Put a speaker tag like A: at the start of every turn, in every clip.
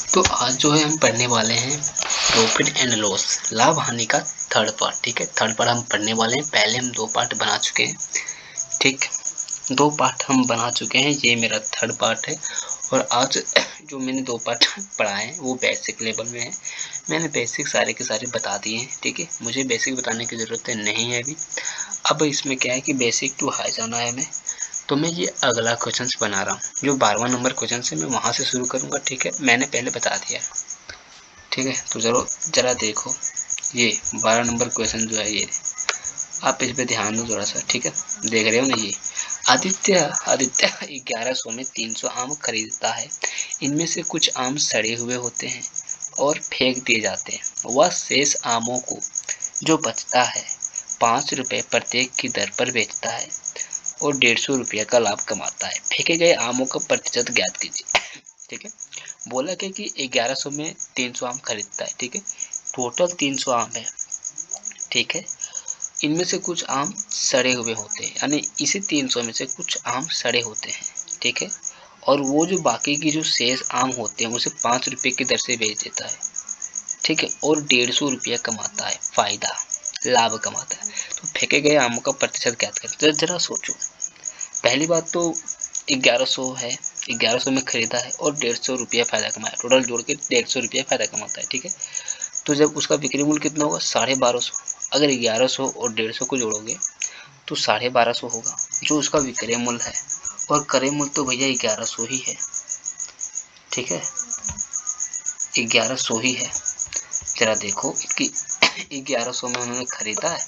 A: तो आज जो है हम पढ़ने वाले हैं प्रॉफिट एंड लॉस, लाभ हानि का थर्ड पार्ट। ठीक है, थर्ड पार्ट हम पढ़ने वाले हैं। पहले हम 2 पार्ट बना चुके हैं। ठीक, 2 पार्ट हम बना चुके हैं, ये मेरा थर्ड पार्ट है। और आज जो मैंने 2 पार्ट पढ़ाए हैं वो बेसिक लेवल में है। मैंने बेसिक सारे के सारे बता दिए हैं। ठीक है, मुझे बेसिक बताने की ज़रूरत नहीं है अभी। अब इसमें क्या है कि बेसिक टू हाई जाना है हमें। तो मैं ये अगला क्वेश्चन बना रहा हूँ, जो 12वां नंबर क्वेश्चन है, मैं वहाँ से शुरू करूँगा। ठीक है, मैंने पहले बता दिया है। ठीक है, तो चलो जरा देखो, ये 12 नंबर क्वेश्चन जो है, ये आप इस पे ध्यान दो थोड़ा सा। ठीक है, देख रहे हो ना, ये आदित्य आदित्य 1100 में 300 आम खरीदता है। इनमें से कुछ आम सड़े हुए होते हैं और फेंक दिए जाते हैं। वह शेष आमों को जो बचता है 5 रुपये प्रत्येक की दर पर बेचता है और 150 रुपये का लाभ कमाता है। फेंके गए आमों का प्रतिशत ज्ञात कीजिए। ठीक है, बोला क्या कि 1100 में 300 आम खरीदता है। ठीक है, टोटल 300 आम है। ठीक है, इनमें से कुछ आम सड़े हुए होते हैं, यानी इसी 300 में से कुछ आम सड़े होते हैं। ठीक है, और वो जो बाकी की जो शेष आम होते हैं उसे 5 रुपये की दर से बेच देता है। ठीक है, और 150 रुपया कमाता है, फायदा लाभ कमाता है। तो फेंके गए आमों का प्रतिशत ज्ञात करें। जरा सोचो, पहली बात तो 1100 है, 1100 में खरीदा है और 150 रुपया फ़ायदा कमाया, टोटल जोड़ के 150 रुपया फ़ायदा कमाता है। ठीक है, तो जब उसका बिक्री मूल्य कितना होगा, 1250। अगर 1100 और 150 को जोड़ोगे तो 1250 होगा, जो उसका विक्रय मूल्य है। और क्रय मूल्य तो भैया 1100 ही है। ठीक है, 1100 ही है। जरा देखो कि 1100 में उन्होंने खरीदा है,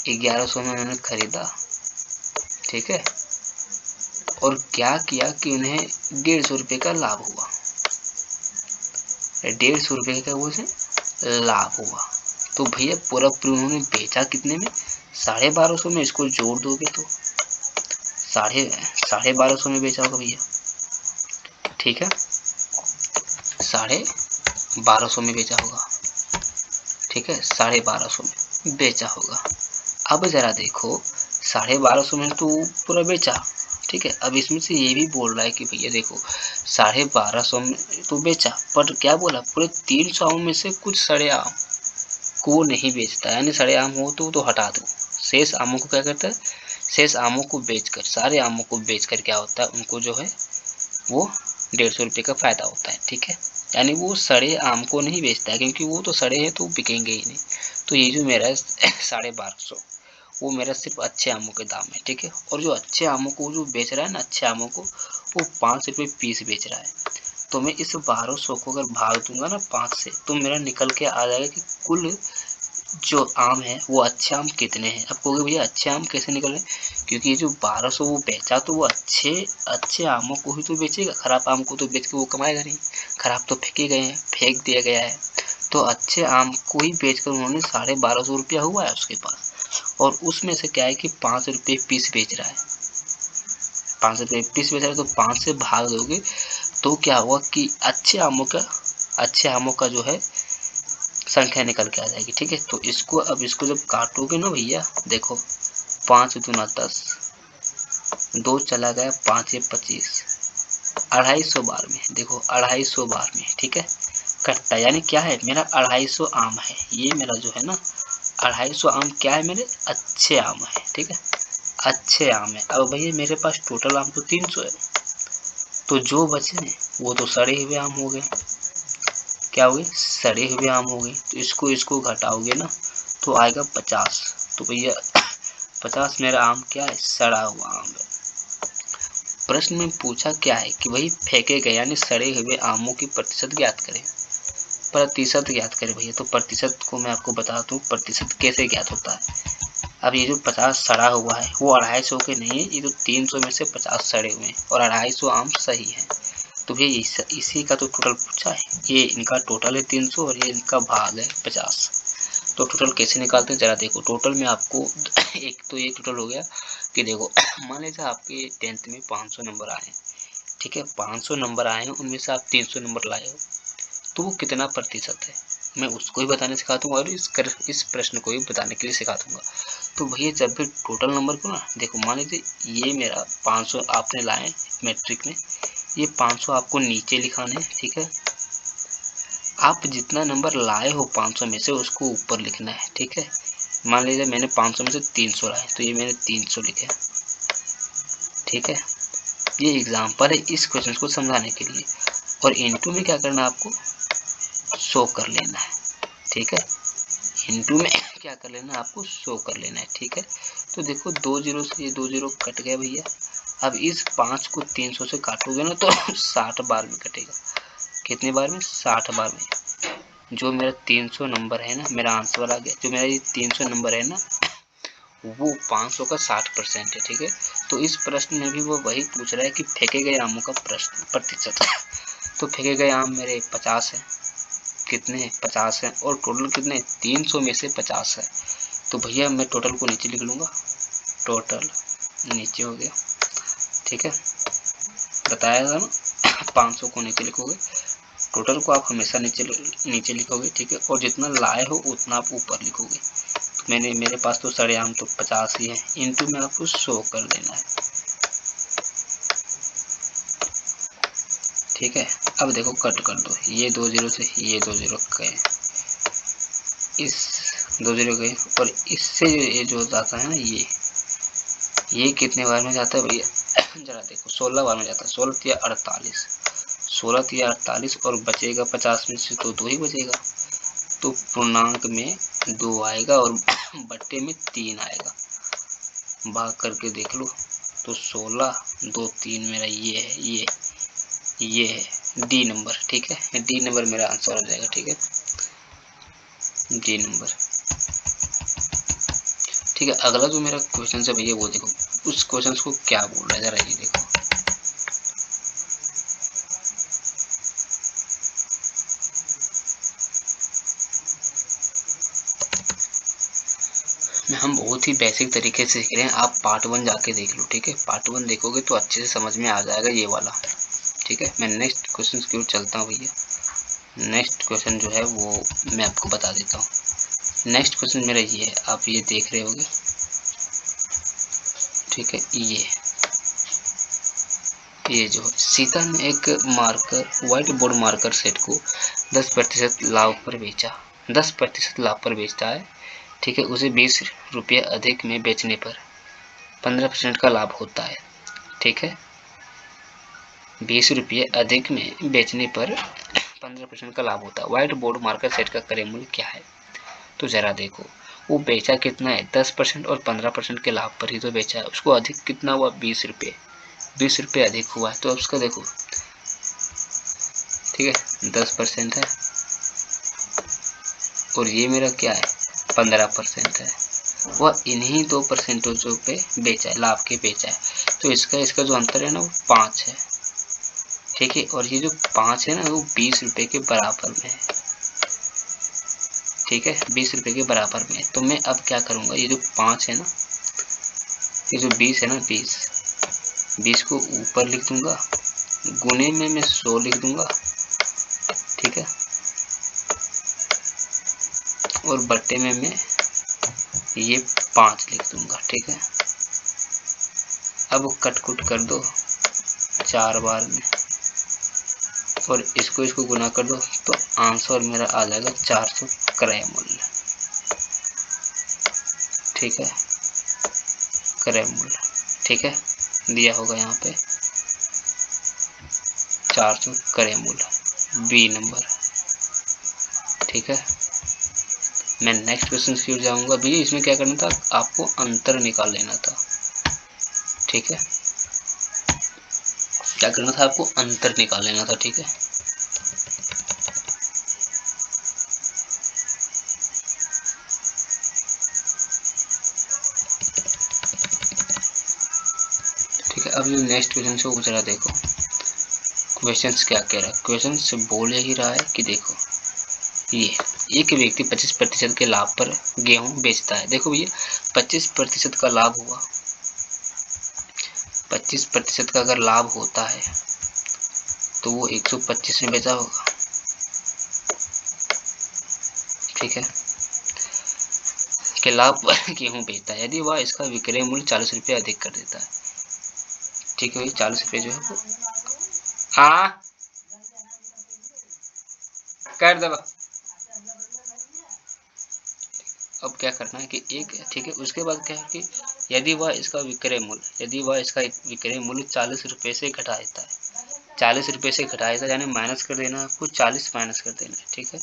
A: 1100 में उन्होंने खरीदा। ठीक है, और क्या किया कि उन्हें 150 रुपये का लाभ हुआ, 150 रुपये का वो से लाभ हुआ। तो भैया पूरा उन्होंने बेचा कितने में, 1250 में। इसको जोड़ दोगे तो 1250 में बेचा होगा भैया। ठीक है, 1250 में बेचा होगा। ठीक है, 1250 में बेचा होगा। अब जरा देखो, 1250 में तो पूरा बेचा। ठीक है, अब इसमें से ये भी बोल रहा है कि भैया देखो 1250 में तो बेचा, पर क्या बोला, पूरे 300 आम में से कुछ सड़े आम को नहीं बेचता, यानी सड़े आम हो तो हटा दो। शेष आमों को क्या करता है, शेष आमों को बेचकर, सारे आमों को बेचकर क्या होता है, उनको जो है वो 150 रुपये का फ़ायदा होता है। ठीक है, यानी वो सड़े आम को नहीं बेचता है, क्योंकि वो तो सड़े हैं तो बिकेंगे ही नहीं। तो ये जो मेरा 1250, वो मेरा सिर्फ अच्छे आमों के दाम है। ठीक है, और जो अच्छे आमों को जो बेच रहा है ना, अच्छे आमों को वो 5 रुपये पीस बेच रहा है। तो मैं इस 1200 को अगर भाग दूंगा ना 5 से, तो मेरा निकल के आ जाएगा कि कुल जो आम है वो अच्छे आम कितने हैं। अब कहोगे भैया अच्छे आम कैसे निकले, क्योंकि ये जो 1200 वो बेचा तो वो अच्छे अच्छे आमों को ही तो बेचेगा, खराब आम को तो बेच के वो कमाएगा नहीं। खराब तो फेंके गए हैं, फेंक दिया गया है। तो अच्छे आम को ही बेचकर उन्होंने 1250 रुपया हुआ है उसके पास। और उसमें से क्या है कि 5 रुपये पीस बेच रहा है, 5 रुपये पीस बेच रहा है। तो 5 से भाग दोगे तो क्या हुआ कि अच्छे आमों का जो है संख्या निकल के आ जाएगी। ठीक है, तो इसको जब काटोगे ना भैया, देखो 5 दूना 10, 2 चला गया, 5 ये 25, 250 बार में, देखो 250 बार में। ठीक है, कटता, यानी क्या है, मेरा 250 आम है, ये मेरा जो है ना 250 आम क्या है, मेरे अच्छे आम है। ठीक है, अच्छे आम है। अब भैया मेरे पास टोटल आम तो 300 है, तो जो बचे वो तो सड़े हुए आम हो गए। क्या हो गए, सड़े हुए आम हो गए। तो इसको घटाओगे ना तो आएगा 50। तो भैया 50 मेरा आम क्या है, सड़ा हुआ आम है। प्रश्न में पूछा क्या है कि वही फेंके गए यानी सड़े हुए आमों की प्रतिशत ज्ञात करें, प्रतिशत ज्ञात करें भैया। तो प्रतिशत को मैं आपको बता दूं, प्रतिशत कैसे ज्ञात होता है। अब ये जो 50 सड़ा हुआ है वो 250 के नहीं है, ये जो 300 में से 50 सड़े हुए हैं और 250 आम सही है। तो भैया इसी का तो टोटल पूछा है, ये इनका टोटल है 300 और ये इनका भाग है 50। तो टोटल कैसे निकालते हैं, जरा देखो। टोटल में आपको एक तो ये टोटल हो गया कि देखो मान लीजिए आपके 10th में 500 नंबर आए हैं। ठीक है, 500 नंबर आए हैं, उनमें से आप 300 नंबर लाए हो, तो वो कितना प्रतिशत है, मैं उसको ही बताने सिखा दूंगा और इस प्रश्न को ही बताने के लिए सिखा दूंगा। तो भैया जब भी टोटल नंबर को ना देखो, मान लीजिए ये मेरा 500 आपने लाए मैट्रिक में, ये 500 आपको नीचे लिखाना है। ठीक है, आप जितना नंबर लाए हो 500 में से उसको ऊपर लिखना है, ठीक है। मान लीजिए मैंने 500 में से 300 लाए, तो ये मैंने 300 लिखे, ठीक है। ये एग्जाम्पल है इस क्वेश्चन को समझाने के लिए। और इनटू में क्या करना है, आपको शो कर लेना है, ठीक है। इनटू में क्या कर लेना है, आपको शो कर लेना है, ठीक है। तो देखो 2 जीरो से ये 2 जीरो कट गया भैया। अब इस 5 को 300 से काटोगे ना तो 60 बार में कटेगा। कितने बार में? 60 बार में। जो मेरा 300 नंबर है ना, मेरा आंसर आ गया। जो मेरा ये 300 नंबर है ना, वो 500 का 60% है, ठीक है। तो इस प्रश्न में भी वो वही पूछ रहा है कि फेंके गए आमों का प्रश्न प्रतिशत। तो फेंके गए आम मेरे 50 है। कितने हैं? 50 है। और टोटल कितने? 300 में से 50 है। तो भैया मैं टोटल को नीचे लिख लूँगा, टोटल नीचे हो गया, ठीक है। बताया था ना 500 को नीचे लिखोगे, टोटल को आप हमेशा नीचे लिखोगे, ठीक है। और जितना लाए हो उतना आप ऊपर लिखोगे। मेरे पास तो सरेआम तो 50 ही है, इनटू में आपको शो कर देना है, ठीक है। अब देखो कट कर दो, ये 2 जीरो से ये 2 जीरो गए, इस 2 जीरो गए, और इससे ये जो जाता है ना, ये कितने बार में जाता है भैया? जरा देखो 16 बार में जाता है। 16 तिया 48, 16 तिया 48, और बचेगा 50 में से तो 2 ही बचेगा। तो पूर्णांक में 2 आएगा और बट्टे में 3 आएगा। भाग करके देख लो तो 16 2 3 मेरा ये है, ये है डी नंबर, ठीक है। डी नंबर मेरा आंसर हो जाएगा, ठीक है। डी नंबर, ठीक है। अगला जो मेरा क्वेश्चन है भैया, वो देखो उस क्वेश्चन को क्या बोल रहा है, जरा ये देखो। हम बहुत ही बेसिक तरीके से सीख रहे हैं, आप पार्ट 1 जाके देख लो, ठीक है। पार्ट 1 देखोगे तो अच्छे से समझ में आ जाएगा ये वाला, ठीक है। मैं नेक्स्ट क्वेश्चन की ओर चलता हूँ भैया। नेक्स्ट क्वेश्चन जो है वो मैं आपको बता देता हूँ। नेक्स्ट क्वेश्चन मेरा ये है, आप ये देख रहे होगे, ठीक है। ये जो सीता ने एक व्हाइट बोर्ड मार्कर सेट को 10% लाभ पर बेचा, 10% लाभ पर बेचता है, ठीक है। उसे 20 रुपये अधिक में बेचने पर 15% का लाभ होता है, ठीक है। 20 रुपये अधिक में बेचने पर 15% का लाभ होता है। व्हाइट बोर्ड मार्कर सेट का क्रय मूल्य क्या है? तो जरा देखो वो बेचा कितना है? 10% और 15% के लाभ पर ही तो बेचा है। उसको अधिक कितना हुआ? 20 रुपये। 20 रुपये अधिक हुआ है, तो अब उसका देखो, ठीक है। 10% है और ये मेरा क्या है? 15% है। वह इन्हीं 2% पे बेचा है, लाभ के बेचा है। तो इसका जो अंतर है ना, वो 5 है, ठीक है। और ये जो 5 है ना, वो 20 रुपये के बराबर में है, ठीक है। 20 रुपये के बराबर में है। तो मैं अब क्या करूँगा, ये जो 5 है ना, ये जो 20 है ना, 20 को ऊपर लिख दूंगा, गुने में मैं 100 लिख दूंगा, ठीक है। और बट्टे में मैं ये 5 लिख दूंगा, ठीक है। अब कट कुट कर दो 4 बार में, और इसको गुना कर दो, तो आंसर मेरा आ जाएगा 400 क्रय मूल्य, ठीक है। क्रय मूल्य, ठीक है, दिया होगा यहाँ पे 400 क्रय मूल्य, बी नंबर, ठीक है। मैं नेक्स्ट क्वेश्चन की ओर जाऊंगा भैया। इसमें क्या करना था, आपको अंतर निकाल लेना था, ठीक है। क्या करना था, आपको अंतर निकाल लेना था, ठीक है। ठीक है, अब जो नेक्स्ट क्वेश्चन है वो जरा देखो। क्वेश्चन क्या कह रहा है? क्वेश्चन से बोल ही रहा है कि देखो, ये एक व्यक्ति 25% के लाभ पर गेहूं बेचता है। देखो भैया 25% का लाभ हुआ, 25% का अगर लाभ होता है तो वो 125 में बेचा होगा, ठीक है। के लाभ पर गेहूं बेचता है, यदि वह इसका विक्रय मूल्य 40 रुपये अधिक कर देता है, ठीक है। 40 रुपये जो है वो कर दबा। अब क्या करना है कि एक, ठीक है, उसके बाद क्या है कि यदि वह इसका विक्रय मूल्य 40 रुपये से घटा देता है, 40 रुपये से घटा देता है, यानी माइनस कर देना है आपको, 40 माइनस कर देना है, ठीक है,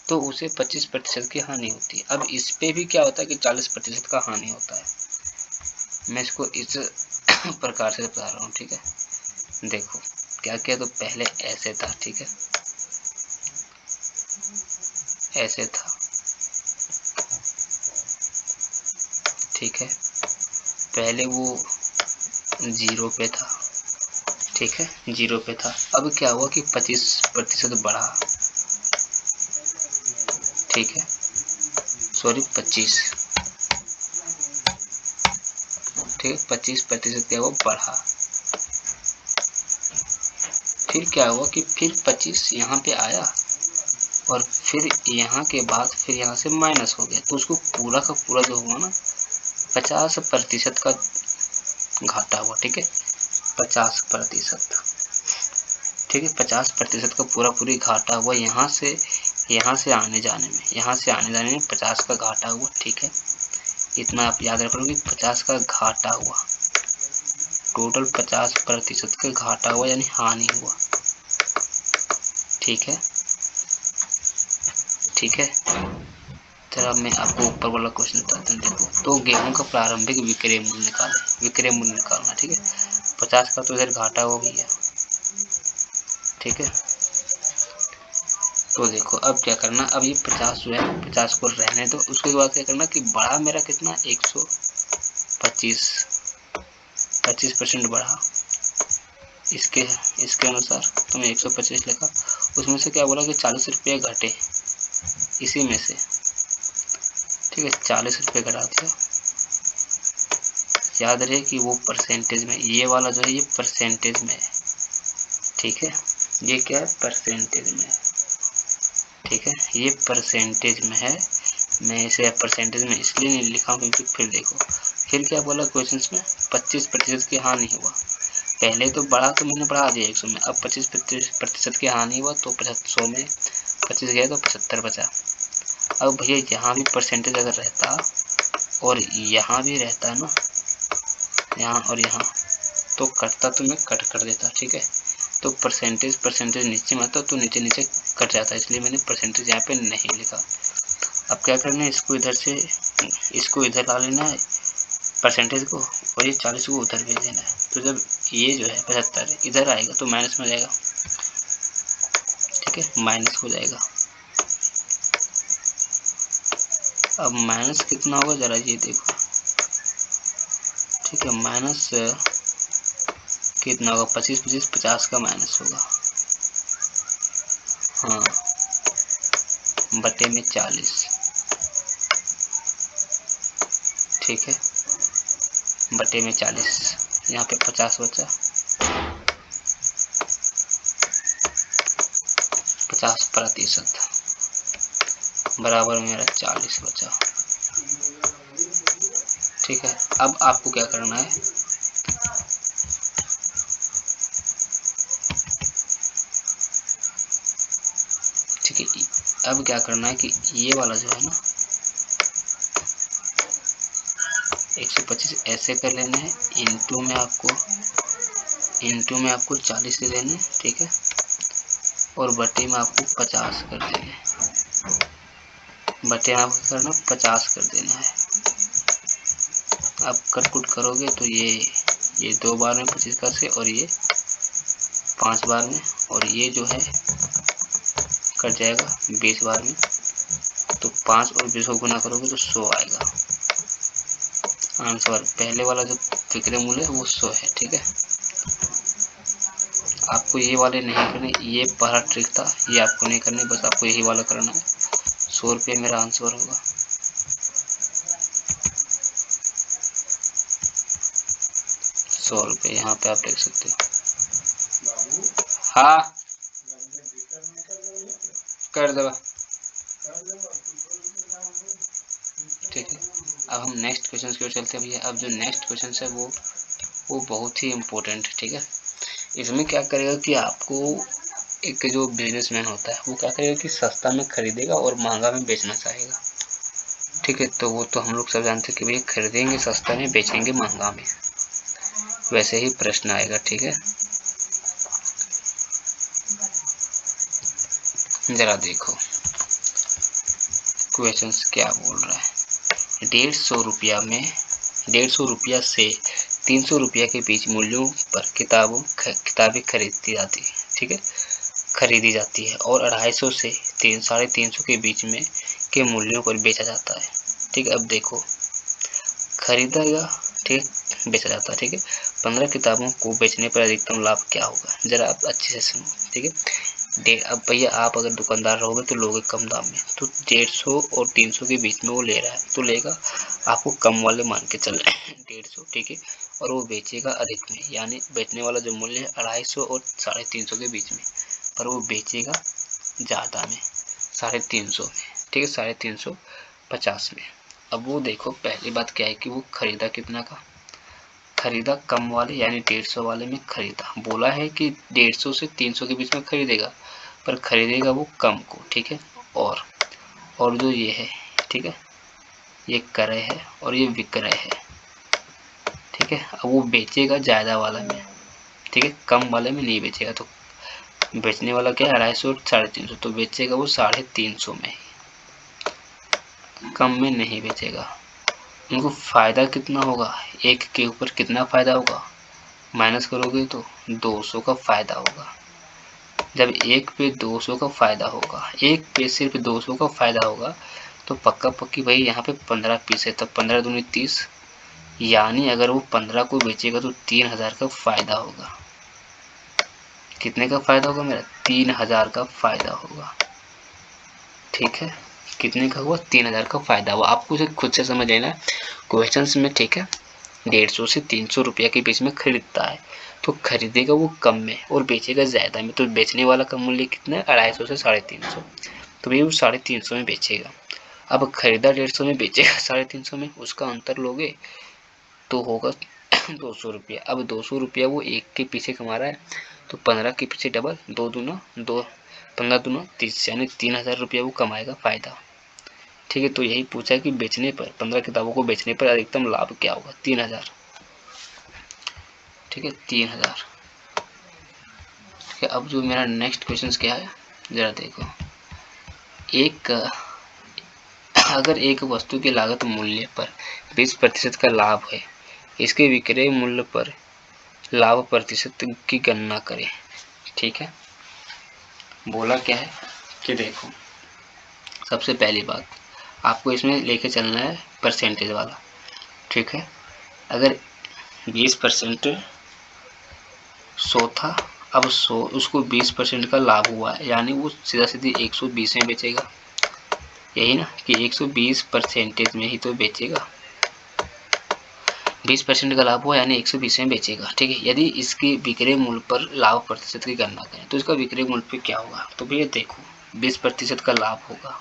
A: तो उसे 25% की हानि होती है। अब इस पे भी क्या होता है कि 40% का हानि होता है। मैं इसको इस प्रकार से बता रहा हूँ, ठीक है। देखो क्या किया, तो पहले ऐसे था, ठीक है, ऐसे था, ठीक है, पहले वो 0 पे था, ठीक है, 0 पे था। अब क्या हुआ कि 25% बढ़ा, ठीक है, सॉरी 25, ठीक है, 25% क्या हुआ, बढ़ा। फिर क्या हुआ कि फिर 25 यहाँ पे आया और फिर यहाँ के बाद फिर यहाँ से माइनस हो गया, तो उसको पूरा का पूरा जो हुआ ना 50% का घाटा हुआ, ठीक है, 50%, ठीक है, 50% का पूरी घाटा हुआ यहाँ से आने जाने में, 50 का घाटा हुआ, ठीक है। इतना आप याद रख लो कि 50 का घाटा हुआ, टोटल 50% का घाटा हुआ, यानी हानि हुआ, ठीक है, ठीक है। चलो अब मैं आपको ऊपर वाला क्वेश्चन बताता हूँ। देखो, तो गेहूं का प्रारंभिक विक्रय मूल्य निकालना, ठीक है, 50 का तो इधर घाटा हो गया, ठीक है। तो देखो अब क्या करना, अब ये 50 जो है 50 को रहने दो, उसके बाद क्या करना कि बढ़ा मेरा कितना 125% बढ़ा, इसके अनुसार तो मैं 125 लिखा। उसमें से क्या बोला कि 40 रुपये घटे, इसी में से, ठीक है, 40 रुपये घटा दिया। याद रहे कि वो परसेंटेज में, ये वाला जो है ये परसेंटेज में है, ठीक है, ये क्या है, परसेंटेज में है, ठीक है, ये परसेंटेज में है। मैं इसे परसेंटेज में इसलिए नहीं लिखा हूँ क्योंकि फिर देखो, फिर क्या बोला क्वेश्चन में, 25% की हानि हुआ। पहले तो बढ़ा तो मैंने बढ़ा दिया 100 में, अब 25% की हानि हुआ, तो 100 में 25 गया तो 75 बचा। अब भैया यहाँ भी परसेंटेज अगर रहता और यहाँ भी रहता ना, यहाँ और यहाँ, तो कटता तो मैं कट कर देता, ठीक है, तो परसेंटेज नीचे में आता तो नीचे कट जाता, इसलिए मैंने परसेंटेज यहाँ पे नहीं लिखा। अब क्या करना है, इसको इधर ला लेना है परसेंटेज को, और ये 40 को उधर भेज देना है। तो जब ये जो है 75 इधर आएगा तो माइनस में जाएगा, ठीक है, माइनस हो जाएगा। अब माइनस कितना होगा जरा ये देखो, ठीक है, माइनस कितना होगा, 25 50 का माइनस होगा, हाँ, बटे में 40, ठीक है, बटे में 40, यहाँ पे 50 बचा, 50% बराबर मेरा 40 बचा, ठीक है। अब आपको क्या करना है, ठीक है, अब क्या करना है कि ये वाला जो है ना 125 ऐसे कर लेना है, इनटू में आपको 40 से देना है, ठीक है, और बटे में आपको 50 कर देना है, बटे में आपको करना 50 कर देना है। आप कट करोगे तो ये 2 बार में 25 का से, और ये 5 बार में, और ये जो है कट जाएगा 20 बार में, तो 5 और 20 को गुना करोगे तो 100 आएगा आंसर। पहले वाला जो विक्रय मूल्य है वो 100 है, ठीक है। आपको ये वाले नहीं करने, ये पहला ट्रिक था, ये आपको नहीं करने, बस आपको यही वाला करना है। 100 रुपये मेरा आंसर होगा। ₹100 यहाँ पे आप देख सकते हो। हाँ कर दो, ठीक है। अब हम नेक्स्ट क्वेश्चन की ओर चलते हैं भैया। अब जो नेक्स्ट क्वेश्चन है वो बहुत ही इम्पोर्टेंट है, ठीक है। इसमें क्या करेगा कि आपको एक जो बिजनेसमैन होता है वो क्या करेगा कि सस्ता में खरीदेगा और महंगा में बेचना चाहेगा, ठीक है। तो वो तो हम लोग सब जानते हैं कि भैया खरीदेंगे सस्ता में, बेचेंगे महंगा में। वैसे ही प्रश्न आएगा, ठीक है। जरा देखो क्वेश्चंस क्या बोल रहा है। 150 रुपया में 150 रुपया से 300 रुपया के बीच मूल्यों पर किताबें खरीदी जाती है, ठीक है, खरीदी जाती है और 250 से 350 के बीच में के मूल्यों पर बेचा जाता है, ठीक है। अब देखो खरीदेगा, ठीक, बेचा जाता है, ठीक है। 15 किताबों को बेचने पर अधिकतम लाभ क्या होगा, जरा आप अच्छे से सुनो, ठीक है। अब भैया आप अगर दुकानदार रहोगे तो लोगे कम दाम में, तो 150 और 300 के बीच में वो ले रहा है तो लेगा आपको कम वाले मान के चल रहे हैं 150, ठीक है, और वो बेचेगा अधिक में, यानी बेचने वाला जो मूल्य है 250 और 350 के बीच में, पर वो बेचेगा ज़्यादा में 350 में, ठीक है, 350 में। अब वो देखो पहली बात क्या है कि वो खरीदा कितना का, खरीदा कम वाले यानी 150 वाले में खरीदा, बोला है कि 150 से 300 के बीच में खरीदेगा, पर खरीदेगा वो कम को, ठीक है। और जो ये है, ठीक है, ये क्रय है और ये विक्रय है, ठीक है। अब वो बेचेगा ज़्यादा वाला में, ठीक है, कम वाले में नहीं बेचेगा। तो बेचने वाला क्या है 250 और 350, तो बेचेगा वो 350 में, कम में नहीं बेचेगा। उनको फ़ायदा कितना होगा, एक के ऊपर कितना फ़ायदा होगा, माइनस करोगे तो 200 का फ़ायदा होगा। जब एक पे 200 का फ़ायदा होगा, एक पे सिर्फ 200 का फ़ायदा होगा, तो पक्का पक्की भाई यहाँ पे 15 पीस है, तब 15 दूनी 30, यानी अगर वो 15 को बेचेगा तो 3000 का फ़ायदा होगा। कितने का फ़ायदा होगा मेरा, 3000 का फ़ायदा होगा, ठीक है। कितने का हुआ, 3000 का फ़ायदा हुआ। आपको इसे खुद से समझ लेना क्वेश्चंस में, ठीक है। 150 से 300 रुपया के बीच में खरीदता है, तो खरीदेगा वो कम में और बेचेगा ज़्यादा में, तो बेचने वाला का मूल्य कितना है 250 से 350, तो भैया वो 350 में बेचेगा। अब खरीदा 150 में, बेचेगा 350 में, उसका अंतर लोगे तो होगा 200 रुपया। अब 200 रुपया वो एक के पीछे कमा रहा है, तो 15 के पीछे डबल, 2 दूना 2, 15 दूना 30, यानी 3000 रुपया वो कमाएगा फ़ायदा, ठीक है। तो यही पूछा है कि बेचने पर 15 किताबों को बेचने पर अधिकतम लाभ क्या होगा, 3000, ठीक है, 3000, ठीक है। अब जो मेरा नेक्स्ट क्वेश्चन क्या है, जरा देखो। अगर एक वस्तु की लागत मूल्य पर 20% का लाभ है, इसके विक्रय मूल्य पर लाभ प्रतिशत की गणना करें, ठीक है। बोला क्या है कि देखो सबसे पहली बात आपको इसमें लेके चलना है परसेंटेज वाला, ठीक है। अगर 20% 100 था, अब 100 उसको 20% का लाभ हुआ है, यानी वो सीधा सीधी 120 में बेचेगा, यही ना कि 120% में ही तो बेचेगा, 20% का लाभ हुआ यानी 120 में बेचेगा, ठीक है। यदि इसकी विक्रय मूल्य पर लाभ प्रतिशत की गणना करें तो इसका विक्रय मूल्य पे क्या होगा, तो भैया देखो 20% का लाभ होगा,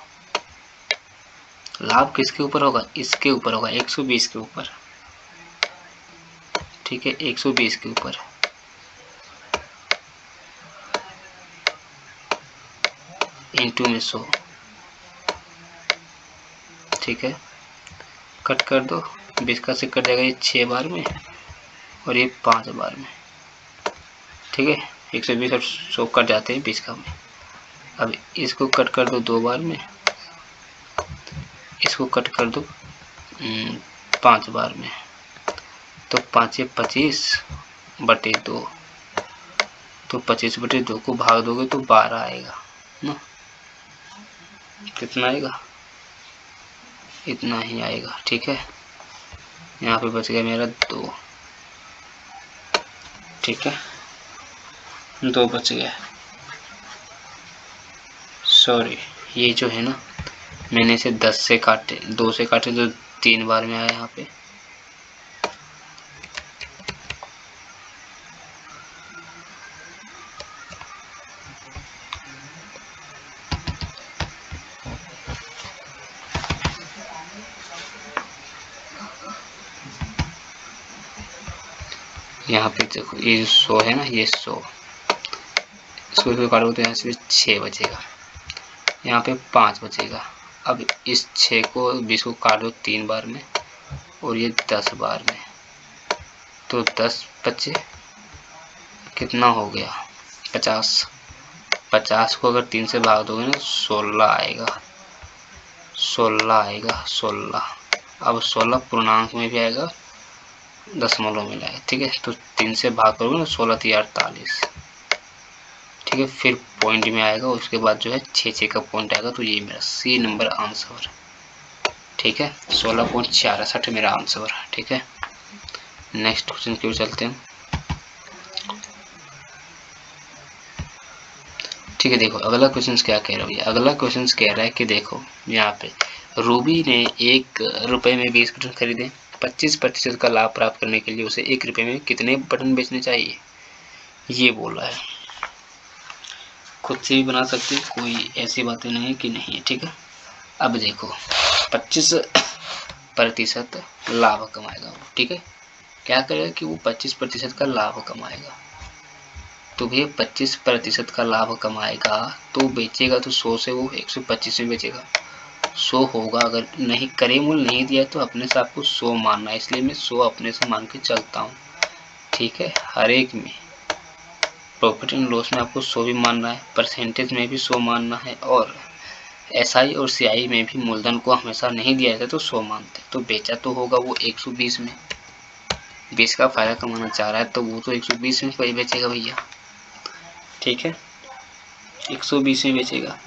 A: लाभ किसके ऊपर होगा, इसके ऊपर होगा 120 के ऊपर, ठीक है, 120 के ऊपर, इंटू में 100, ठीक है। कट कर दो, 20 का से कट जाएगा ये 6 बार में और ये 5 बार में, ठीक है। 120 और 100 कट जाते हैं 20 का में। अब इसको कट कर दो 2 बार में, इसको कट कर दो 5 बार में, तो 5 25 बटे 2, तो 25/2 को भाग दोगे तो 12 आएगा ना, कितना आएगा, इतना ही आएगा, ठीक है। यहाँ पे बच गया मेरा 2, ठीक है, 2 बच गया, सॉरी ये जो है ना मैंने इसे 10 से काटे, 2 से काटे तो 3 बार में आया यहाँ पे, यहाँ पे देखो ये 100 है ना, ये 100 इसको काटोगे तो यहाँ से 6 बचेगा, यहाँ पे 5 बचेगा। अब इस 6 को 20 को काट दो 3 बार में और ये 10 बार में, तो 10 बचे, कितना हो गया 50। 50 को अगर 3 से भाग दोगे ना 16 आएगा, 16 आएगा 16। अब 16 पूर्णांक में भी आएगा, दशमलव में आएगा, ठीक है। तो 3 से भाग करोगे ना 16 3 48, ठीक है। फिर पॉइंट में आएगा, उसके बाद जो है 6 का पॉइंट आएगा, तो ये मेरा सी नंबर आंसर, ठीक है। 16.64 मेरा आंसर है, ठीक है। नेक्स्ट क्वेश्चन की ओर चलते हैं, ठीक है। देखो अगला क्वेश्चन क्या कह रहा है, अगला क्वेश्चन कह रहा है कि देखो यहाँ पे रूबी ने 1 रुपये में 20 बटन खरीदे, 25% का लाभ प्राप्त करने के लिए उसे 1 रुपये में कितने बटन बेचने चाहिए, ये बोल रहा है। खुद से भी बना सकते हो, कोई ऐसी बातें नहीं है कि नहीं है, ठीक है। अब देखो 25% लाभ कमाएगा वो, ठीक है। क्या करेगा कि वो 25% का लाभ कमाएगा, तो भैया 25% का लाभ कमाएगा तो बेचेगा तो 100 से वो 125 में बेचेगा। 100 होगा, अगर नहीं करे मूल नहीं दिया तो अपने से आपको 100 मानना है, इसलिए मैं 100 अपने से मान के चलता हूँ, ठीक है। हर एक में प्रॉफिट एंड लॉस में आपको 100 भी मानना है, परसेंटेज में भी 100 मानना है, और एसआई और सीआई में भी मूलधन को हमेशा नहीं दिया जाता तो 100 मानते हैं। तो बेचा तो होगा वो 120 में, 20 का फायदा कमाना चाह रहा है तो वो तो 120 में कोई बेचेगा भैया, ठीक है। 120 में बेचेगा,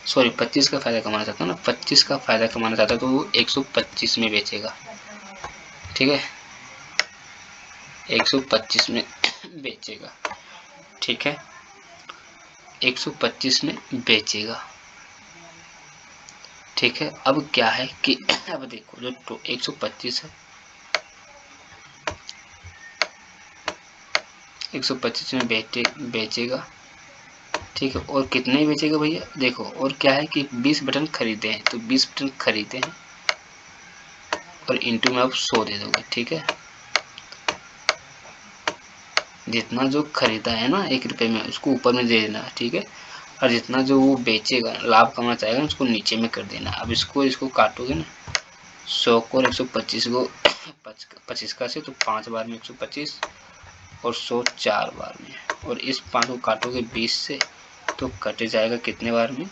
A: सॉरी 25 का फायदा कमाना चाहता है ना, 25 का फायदा कमाना चाहता है तो वो 125 में बेचेगा, ठीक है। 125 में बेचेगा, ठीक है। 125 में बेचेगा, ठीक है। अब क्या है कि अब देखो जो 125 है, 125 में बेचेगा, ठीक है। और कितने बेचेगा भैया, देखो और क्या है कि 20 बटन खरीदे हैं, तो 20 बटन खरीदे हैं और इंटू में आप 100 दे दोगे, ठीक है। जितना जो खरीदा है ना 1 रुपये में उसको ऊपर में दे देना, ठीक है। और जितना जो वो बेचेगा लाभ कमाना चाहेगा उसको नीचे में कर देना। अब इसको काटोगे ना 100 को और 125 को 25 का से, तो 5 बार में 125 और 100 4 बार में, और इस 5 को काटोगे 20 से तो कट जाएगा कितने बार में,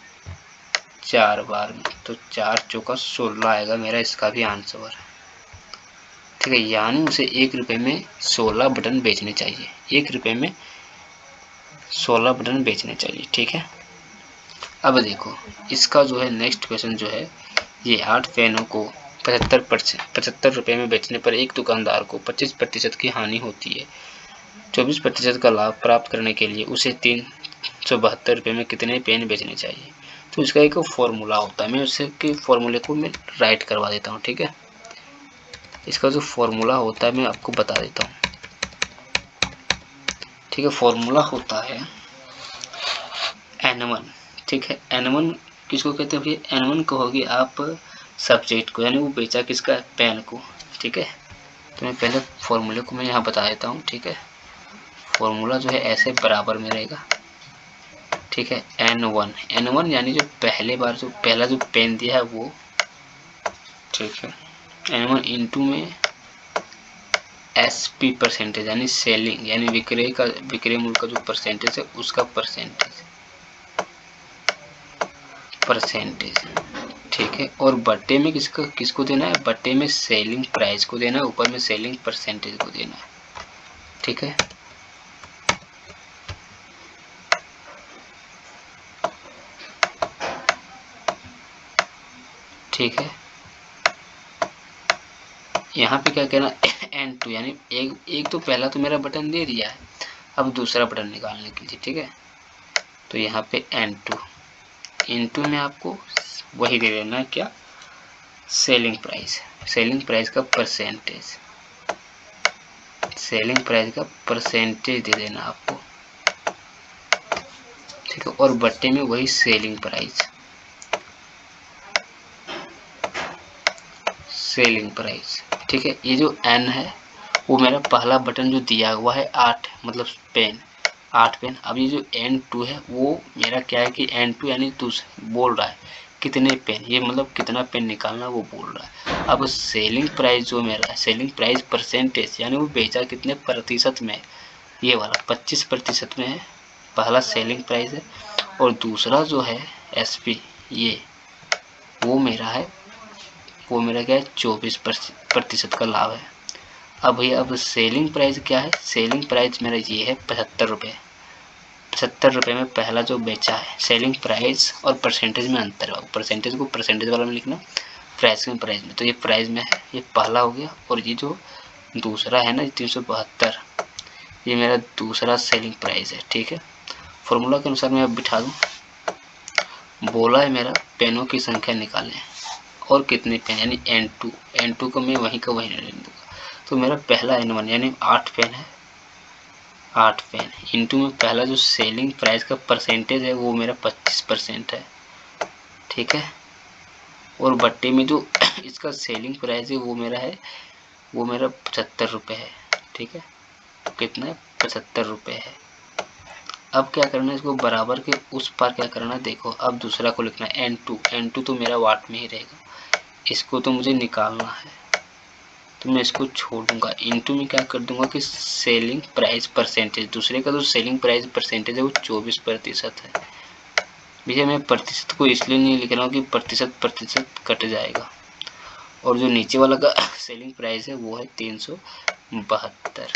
A: 4 बार में, तो 4 चौका 16 आएगा मेरा इसका भी आंसर है, ठीक है। यानी उसे 1 रुपये में 16 बटन बेचने चाहिए, 1 रुपये में 16 बटन बेचने चाहिए, ठीक है। अब देखो इसका जो है नेक्स्ट क्वेश्चन जो है, ये 8 पेनों को 75 रुपये में बेचने पर एक दुकानदार को 25% की हानि होती है, 24% का लाभ प्राप्त करने के लिए उसे 372 रुपये में कितने पेन बेचने चाहिए। तो इसका एक फॉर्मूला होता है, मैं उससे के फॉर्मूले को मैं राइट करवा देता हूँ, ठीक है। इसका जो फॉर्मूला होता है मैं आपको बता देता हूँ, ठीक है। फॉर्मूला होता है N1, ठीक है। N1 किसको कहते हैं भैया, N1 कहोगे आप सब्जेक्ट को, यानी वो बेचा किसका, पेन को, ठीक है। तो मैं पहले फॉर्मूले को मैं यहाँ बता देता हूँ, ठीक है। फॉर्मूला जो है ऐसे बराबर में रहेगा, ठीक है। N1 यानी जो पहला जो पेन दिया है वो, ठीक है। N1 इंटू में SP परसेंटेज यानी सेलिंग यानी विक्रय मूल्य का जो परसेंटेज है उसका परसेंटेज, ठीक है। और बट्टे में किसको देना है, बट्टे में सेलिंग प्राइस को देना है, ऊपर में सेलिंग परसेंटेज को देना है, ठीक है। ठीक है, यहाँ पे क्या कहना N2 यानी एक तो पहला तो मेरा बटन दे दिया है, अब दूसरा बटन निकालने के लिए, ठीक है। तो यहाँ पे N2 इंटू में आपको वही दे देना है, क्या, सेलिंग प्राइस का परसेंटेज दे देना आपको, ठीक है। और बट्टे में वही सेलिंग प्राइस, ठीक है। ये जो N है वो मेरा पहला बटन जो दिया हुआ है 8 मतलब पेन, 8 पेन। अब ये जो N2 है वो मेरा क्या है कि N2 यानी बोल रहा है कितने पेन, ये मतलब कितना पेन निकालना वो बोल रहा है। अब सेलिंग प्राइस जो मेरा है, सेलिंग प्राइस परसेंटेज यानी वो बेचा कितने प्रतिशत में, ये वाला 25% में है, पहला सेलिंग प्राइस है। और दूसरा जो है SP, ये वो मेरा है, वो मेरा क्या है 24% का लाभ है। अब भैया अब सेलिंग प्राइस क्या है, सेलिंग प्राइस मेरा ये है 75 रुपये। 75 रुपये में पहला जो बेचा है, सेलिंग प्राइस और परसेंटेज में अंतर है, परसेंटेज को परसेंटेज वाला में लिखना, प्राइस में प्राइस में, तो ये प्राइस में है, ये पहला हो गया। और ये जो दूसरा है ना 372, ये मेरा दूसरा सेलिंग प्राइस है। ठीक है, फॉर्मूला के अनुसार मैं अब बिठा दूँ, बोला है मेरा पेनों की संख्या निकालें और कितने पेन यानी N2 को मैं वहीं का वहीं रहने दूँगा। तो मेरा पहला N1 यानी 8 पेन है, 8 पेन इंटू में पहला जो सेलिंग प्राइस का परसेंटेज है वो मेरा 25% है। ठीक है, और बट्टे में जो इसका सेलिंग प्राइस है वो मेरा 75 रुपये है। ठीक है, कितना है 75 रुपये है। अब क्या करना है, इसको बराबर के उस पार क्या करना है, देखो अब दूसरा को लिखना है N2 तो मेरा वाट में ही रहेगा, इसको तो मुझे निकालना है तो मैं इसको छोड़ दूंगा। इंटू में क्या कर दूंगा कि सेलिंग प्राइस परसेंटेज, दूसरे का जो सेलिंग प्राइस परसेंटेज है वो 24% है। भैया मैं प्रतिशत को इसलिए नहीं लिख रहा हूँ कि प्रतिशत कट जाएगा, और जो नीचे वाला का सेलिंग प्राइस है वो है 372।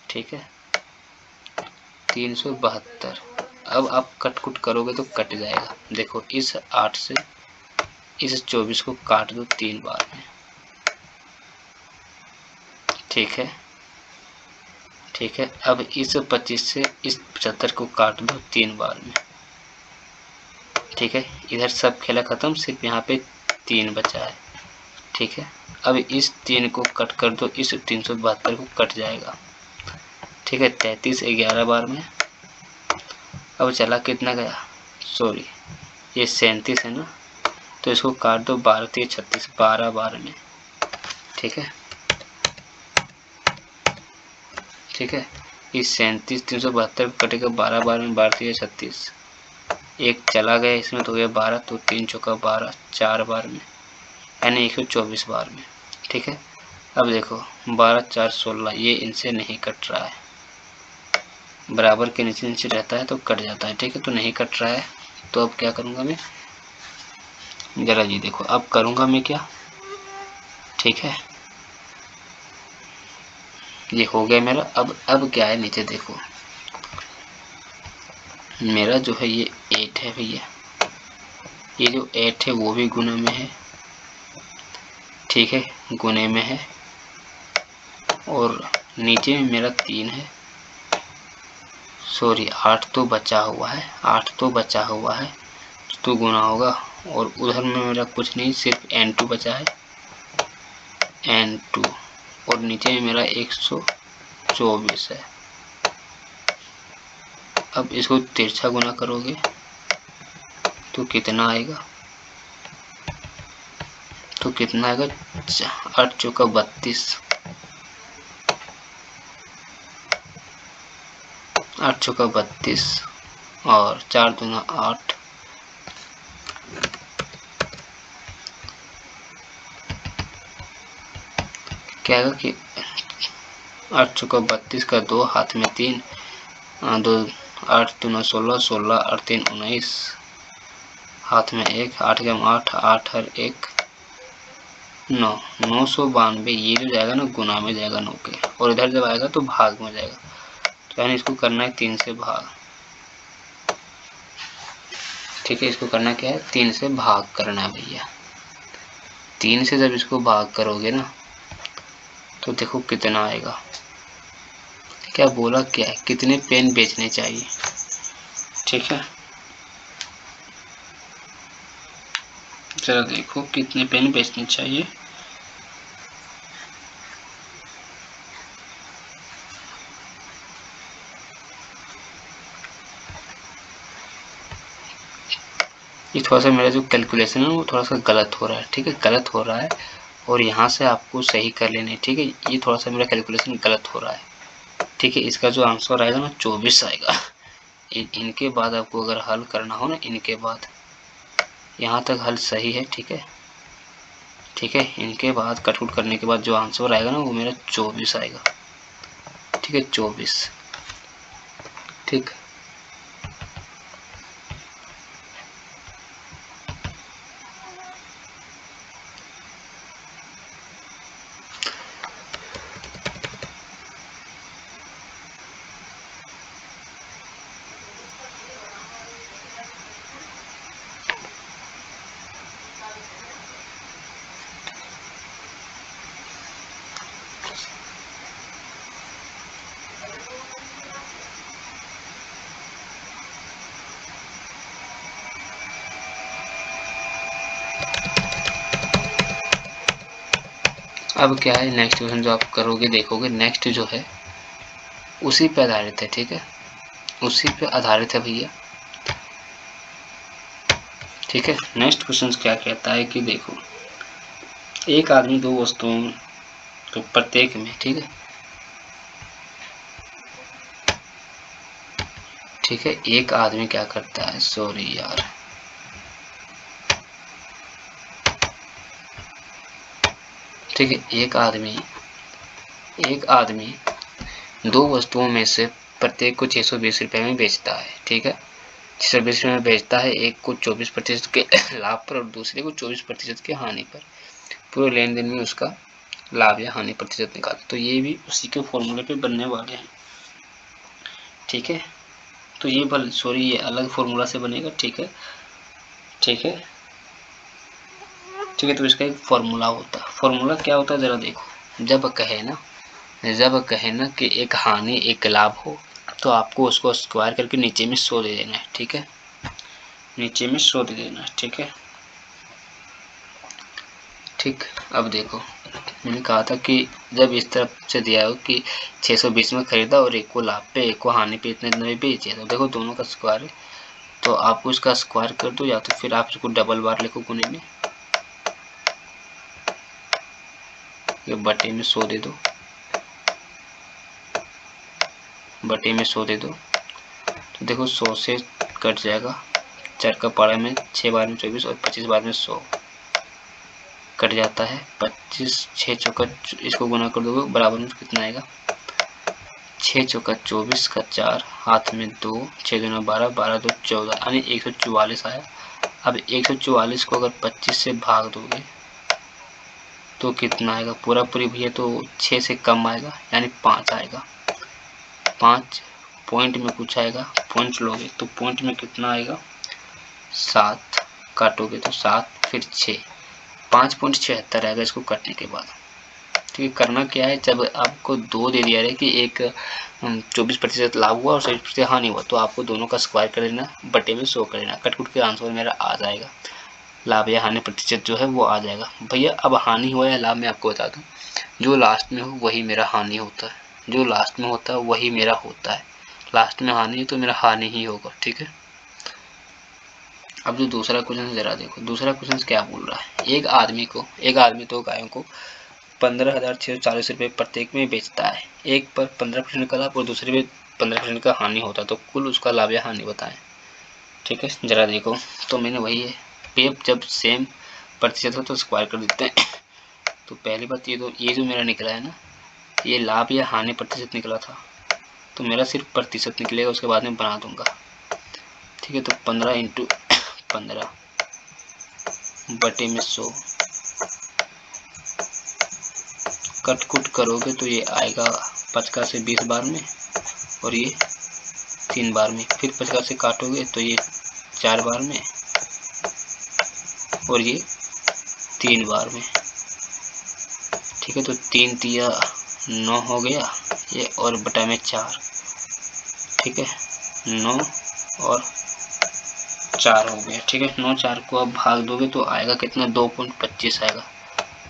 A: ठीक है, 372। अब आप कट कुट करोगे तो कट जाएगा। देखो इस 8 से इस 24 को काट दो 3 बार में। ठीक है, ठीक है, अब इस 25 से इस 75 को काट दो 3 बार में। ठीक है, इधर सब खेला खत्म, सिर्फ यहाँ पे 3 बचा है। ठीक है, अब इस 3 को कट कर दो, इस 372 को कट जाएगा। ठीक है, 33 11 बार में। अब चला कितना गया, सॉरी ये 37 है ना, तो इसको काट दो 12 3 36 12 बार में। ठीक है, ठीक है, इस 37 372 कटेगा 12 बार में, 12 3 36, एक चला गया इसमें तो हो गया 12, तो 3 चौका 12 4 बार में, यानी 124 बार में। ठीक है, अब देखो 12 4 16, ये इनसे नहीं कट रहा है, बराबर के नीचे नीचे रहता है तो कट जाता है। ठीक है, तो नहीं कट रहा है, तो अब क्या करूँगा मैं, जरा जी देखो अब करूँगा मैं क्या। ठीक है, ये हो गया मेरा। अब क्या है, नीचे देखो मेरा जो है ये 8 है भैया, ये जो 8 है वो भी गुना में है। ठीक है, गुने में है, और नीचे में मेरा 3 है, सॉरी 8 तो बचा हुआ है, 8 तो बचा हुआ है तो गुना होगा, और उधर में मेरा कुछ नहीं, सिर्फ N2 बचा है, N2, और नीचे में मेरा 124 है। अब इसको तिरछा गुना करोगे तो कितना आएगा, तो कितना आएगा 8 चौका 32, 8 चौका 32 और 4 दूना 8, क्या आएगा कि 8 चौका 32 का 2 हाथ में 3, 2 8 दूना 16, 16 और 3 19, हाथ में 1, 8 के 8, 8 और 1 9, 992। ये जो जाएगा ना गुना में जाएगा 9 के, और इधर जब आएगा तो भाग में जाएगा, तो यानी इसको करना है 3 से भाग। ठीक है, इसको करना क्या है, 3 से भाग करना है भैया। 3 से जब इसको भाग करोगे ना तो देखो कितना आएगा, क्या बोला क्या है, कितने पेन बेचने चाहिए। ठीक है, जरा देखो कितने पेन बेचने चाहिए। ये थोड़ा सा मेरा जो कैलकुलेशन है वो थोड़ा सा गलत हो रहा है। ठीक है, गलत हो रहा है, और यहाँ से आपको सही कर लेना है। ठीक है, ये थोड़ा सा मेरा कैलकुलेशन गलत हो रहा है। ठीक है, इसका जो आंसर आएगा ना 24 आएगा। इनके बाद आपको अगर हल करना हो ना, इनके बाद यहाँ तक हल सही है। ठीक है, ठीक है, इनके बाद कटकुट करने के बाद जो आंसर आएगा ना वो मेरा 24 आएगा। ठीक है, 24। ठीक, अब क्या है, नेक्स्ट क्वेश्चन जो आप करोगे देखोगे, नेक्स्ट जो है उसी पे आधारित है। ठीक है, उसी पे आधारित है भैया। ठीक है, नेक्स्ट क्वेश्चन क्या कहता है कि देखो, एक आदमी दो वस्तुओं तो प्रत्येक में, ठीक है, ठीक है, एक आदमी क्या करता है, सॉरी यार, ठीक है, एक आदमी दो वस्तुओं में से प्रत्येक को 620 रुपये में बेचता है। ठीक है, 620 रुपये में बेचता है, एक को 24% के लाभ पर और दूसरे को 24% के हानि पर। पूरे लेन देन में उसका लाभ या हानि प्रतिशत निकालते। तो ये भी उसी के फॉर्मूले पे बनने वाले हैं। ठीक है, तो ये ये अलग फॉर्मूला से बनेगा। ठीक है, ठीक है, ठीक है, तो इसका एक फॉर्मूला होता है। फॉर्मूला क्या होता है जरा देखो, जब कहे ना कि एक हानि एक लाभ हो तो आपको उसको स्क्वायर करके नीचे में 100 दे देना है। ठीक है, नीचे में 100 दे देना है। ठीक है, ठीक, अब देखो मैंने कहा था कि जब इस तरफ से दिया हो कि 620 में खरीदा और एक को लाभ पे एक को हानि पे इतने में बेचे, तो देखो दोनों का स्क्वायर है, तो आपको इसका स्क्वायर कर दो या तो फिर आप इसको डबल बार लिखो गुने में, ये बटे में 100 दे दो, बटे में 100 दे दो। तो देखो 100 से कट जाएगा, 4 का पारा में 6 बार में 24 और 25 बार में 100 कट जाता है। 25 6 चौका, इसको गुना कर दोगे बराबर में कितना आएगा, 6 चौका 24 का 4 हाथ में 2, 6 दूना 12, 12 दो 14, यानी 144 आया। अब 144 को अगर 25 से भाग दोगे तो कितना आएगा, पूरा पूरी भैया तो 6 से कम आएगा, यानी 5 आएगा। 5 पॉइंट में कुछ आएगा, पॉइंट लोगे तो पॉइंट में कितना आएगा, 7 काटोगे तो 7 फिर 6, 5.76 आएगा इसको काटने के बाद। ठीक है, करना क्या है, जब आपको 2 दे दिया है कि एक 24% लाभ हुआ और 27% हानि हुआ, तो आपको दोनों का स्क्वायर कर लेना, बटे में 100 कर लेना, कटकुट के आंसर मेरा आ जाएगा, लाभ या हानि प्रतिशत जो है वो आ जाएगा। भैया अब हानि हुआ या लाभ मैं आपको बता दूं, जो लास्ट में हो वही मेरा हानि होता है, जो लास्ट में होता है वही मेरा होता है, लास्ट में हानि है तो मेरा हानि ही होगा। ठीक है, अब जो दूसरा क्वेश्चन जरा देखो, दूसरा क्वेश्चन क्या बोल रहा है, एक आदमी दो गायों को 15,640 रुपये प्रत्येक में बेचता है, एक पर 15% का लाभ और दूसरे पे 15% का हानि होता है, तो कुल उसका लाभ या हानि बताएं। ठीक है, जरा देखो, तो मैंने वही है, पे जब सेम प्रतिशत हो तो स्क्वायर कर देते हैं। तो पहली बात ये जो मेरा निकला है ना, ये लाभ या हानि प्रतिशत निकला था, तो मेरा सिर्फ प्रतिशत निकलेगा, उसके बाद में बना दूंगा। ठीक है, तो 15 इंटू 15 बटे में 100 कटकुट करोगे तो ये आएगा 50 से 20 बार में और ये 3 बार में, फिर 50 से काटोगे तो ये 4 बार में और ये 3 बार में। ठीक है, तो 3 तिया 9 हो गया ये, और बटा में 4। ठीक है, 9 और 4 हो गया। ठीक है, 9 4 को आप भाग दोगे तो आएगा कितना, 2.25 आएगा।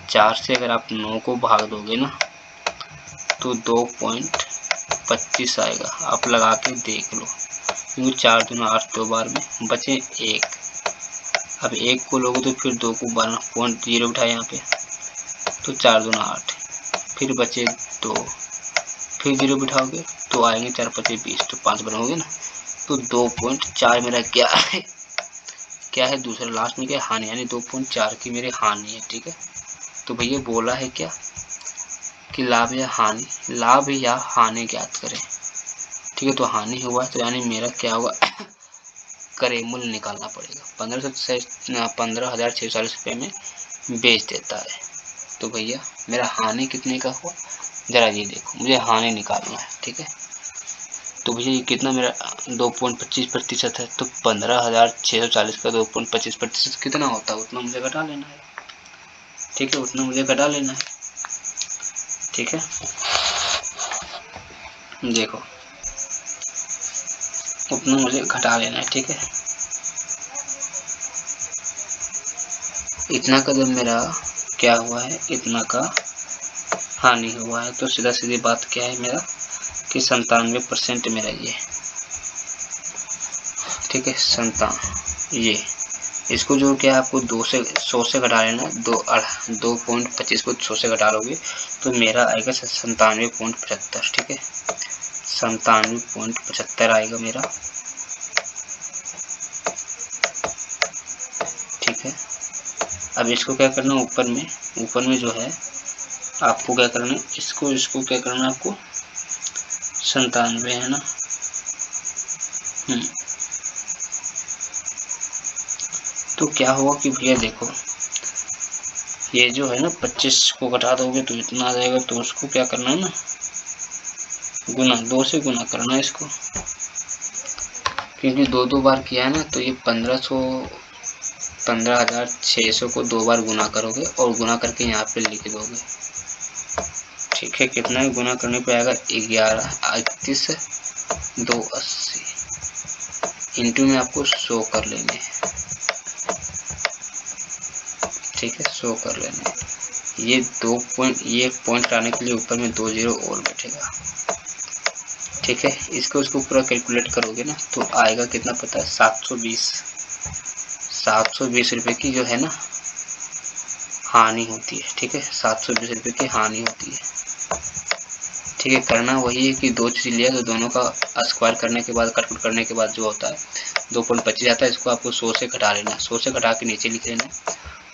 A: 4 से अगर आप 9 को भाग दोगे ना तो 2.25 आएगा, आप लगा के देख लो, क्योंकि 4 दूना 8 2 बार में बचे 1, अब 1 को लोगे तो फिर 2 को 12.0 उठाए यहाँ पे, तो 4 दूना 8, फिर बचे 2, फिर 0 बिठाओगे तो आएंगे 4 25 20, तो 5 बनोगे ना, तो 2.4 मेरा क्या है, दूसरा लास्ट में क्या हानि, यानी 2.4 की मेरी हानि है। ठीक है, तो भैया बोला है क्या कि लाभ या हानि, लाभ या हानि ज्ञात करें। ठीक है, तो हानि हुआ तो यानी मेरा क्या होगा, क्रय मूल्य निकालना पड़ेगा। 15,640 रुपये में बेच देता है। तो भैया मेरा हानि कितने का हुआ, जरा ये देखो, मुझे हानि निकालना है। ठीक है, तो भैया ये कितना मेरा 2.25% है, तो 15,640 का 2.25% कितना होता है, उतना मुझे घटा लेना है। ठीक है, उतना मुझे घटा लेना है। ठीक है, देखो उतना मुझे घटा लेना है। ठीक है, इतना का जब मेरा क्या हुआ है, इतना का हानि हुआ है, तो सीधा सीधी बात क्या है मेरा कि 97% मेरा ये। ठीक है, 97, ये इसको जो क्या है आपको 100 से घटा लेना, 2.25 को 100 से घटा लोगे तो मेरा आएगा 97.75। ठीक है, 97.75 आएगा मेरा। ठीक है, अब इसको क्या करना, ऊपर में जो है आपको क्या करना है, इसको क्या करना है आपको, 97 है ना। तो क्या होगा कि भैया देखो, ये जो है ना 25 को घटा दोगे तो इतना आ जाएगा, तो उसको क्या करना है ना, गुना, 2 से गुना करना है इसको, क्योंकि दो बार किया है ना, तो ये 15,600 को 2 बार गुना करोगे और गुना करके यहाँ पे लिख दोगे। ठीक है, कितना है, गुना करने पे आएगा 11,31,280, इंटू में आपको 100 कर लेने। ठीक है, 100 कर लेने। ये पॉइंट आने के लिए ऊपर में 2 जीरो और बैठेगा। ठीक है, इसको पूरा कैलकुलेट करोगे ना, तो आएगा कितना पता है, 720 रुपये की जो है ना हानि होती है। ठीक है, 720 रुपये की हानि होती है। ठीक है, करना वही है कि 2 चीज़ लिया तो दोनों का स्क्वायर करने के बाद, कटपुट करने के बाद जो होता है 2.25 आता है, इसको आपको 100 से घटा लेना, 100 से घटा के नीचे लिख लेना।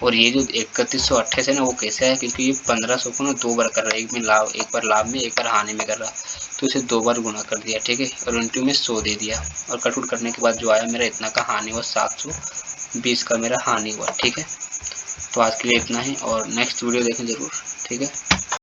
A: और ये जो 3128 है ना, वो कैसे है, क्योंकि ये 1500 को ना 2 बार कर रहा है, एक बार लाभ में, एक बार हानि में कर रहा, तो इसे 2 बार गुना कर दिया। ठीक है, और इंटू में 100 दे दिया, और कटपुट करने के बाद जो आया मेरा इतना का हानि हुआ, 720 का मेरा हानि हुआ। ठीक है, तो आज के लिए इतना ही, और नेक्स्ट वीडियो देखें ज़रूर। ठीक है।